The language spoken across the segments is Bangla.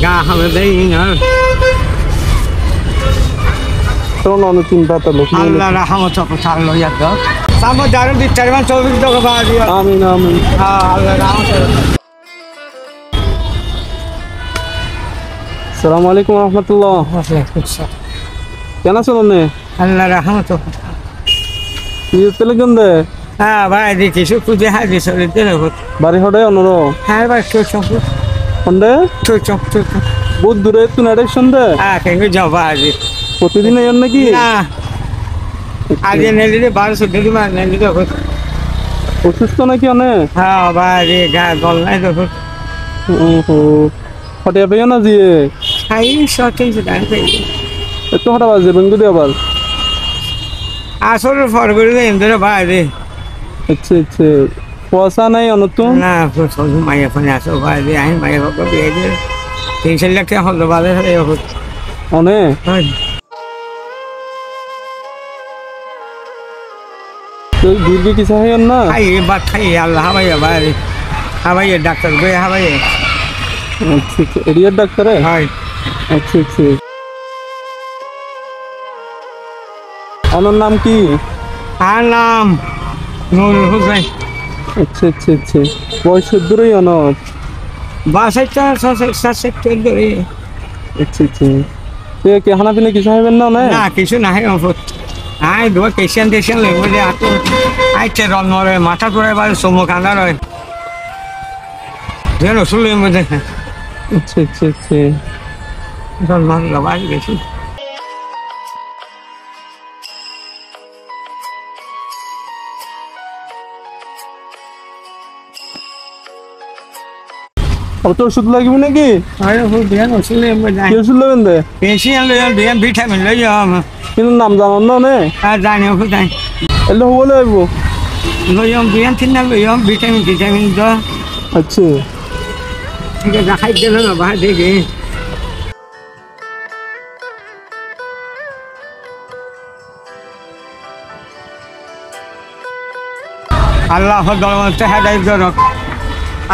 gà không có đấy nữa তখন অনেক চিন্তা তো লোক Allah rahmat চাল লইয়া দাও সামো দারুন দি 4-24 টাকা পাওয়া দিও আমিন আমিন হ্যাঁ আল্লাহ রহমত আসসালামু আলাইকুম ওয়া রাহমাতুল্লাহ কেন আছেন আপনি আল্লাহ রহমত কি তেলে গন্দে হ্যাঁ ভাই দেখি সব খুঁজে হাজির সরে দিলে বাড়ি হড়ে অনর হ্যাঁ ভাই চোখ হন্ডে চোখ বহুত দূরে তুই নাটক শুনতে হ্যাঁ কেন যাবা আজ প্রতিদিন এর নাকি না আজ নেলি 1200 দিদি মার নেলি তো অসুস্থ নাকি অনেক হ্যাঁ ভাই গা গল নাই তো ওহো হটে পেয়ে না জিয়ে খাই সতেই দাঁড় পেয়ে এত হঠাৎ বাজে বন্ধু দিয়ে আবার আসলে ফরগরি এমদের ভাই রে আচ্ছা আচ্ছা পয়সা নাই অনতুন না শুধু মাইয়া ফোনে আসো ভাই রে আমি মাইয়া বাবা বিয়ে দিয়ে 3 লাখ টাকা হলো বাজার হয়ে অনেক তো দীর্ঘ কিছু হয় না খাই বাদ খাই আল্লাহ হাবাই ডাক্তার গই হাবাই আচ্ছা আচ্ছা এরিয়ার ডাক্তারে হয় আচ্ছা আচ্ছা ওনার নাম কি আর নাম নুরুল হোসেন আচ্ছা আচ্ছা আচ্ছা বয়স দূরেই অনর বাসাইটা সেক্টর ধরে আচ্ছা আচ্ছা তুই কি খানা পিনা কিছু হবেন না না কিছু না আই দোয়া কেশিয়ান টেশিয়ান লেগে বলে আত আইতে রনরে মাথা ধরে বারে সমো কান্দা রয় যেন শুলে মধ্যে আচ্ছা আচ্ছা আচ্ছা রনমান লাগাই গেছি অত ওষুধ লাগবে নাকি আরে ও বিয়ান শুলে মধ্যে কি ওষুধ লাগবেন দে পেশিয়ান লইয়া বিয়ান ভিটামিন লইয়া কিন্তু নাম জানান না নে আর জানি ও তাই এলে হবলে আইব লইয়া বিয়ান তিনটা লইয়া ভিটামিন দা আচ্ছা ঠিক আছে খাই দিল না ভাই দেখি আল্লাহ দরবারে হেদায়েত করুক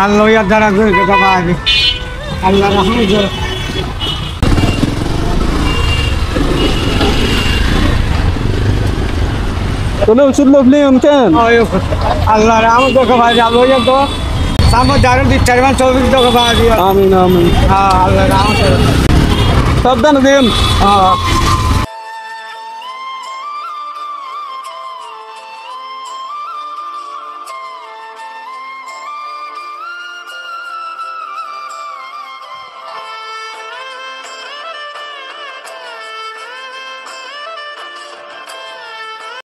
আল্লাহ ইয়ার দ্বারা করে কথা পাবি আল্লাহ রহমত করুক তোলে ওষুধ লবলি কেন আল্লাহ রহমত করুক ভাই আল্লাহ ইয়ার তো সামো দারুন দি 4-24 টাকা পাওয়া দিও আমিন আমিন হ্যাঁ আল্লাহ রহমত করুক সাবধানে দিন হ্যাঁ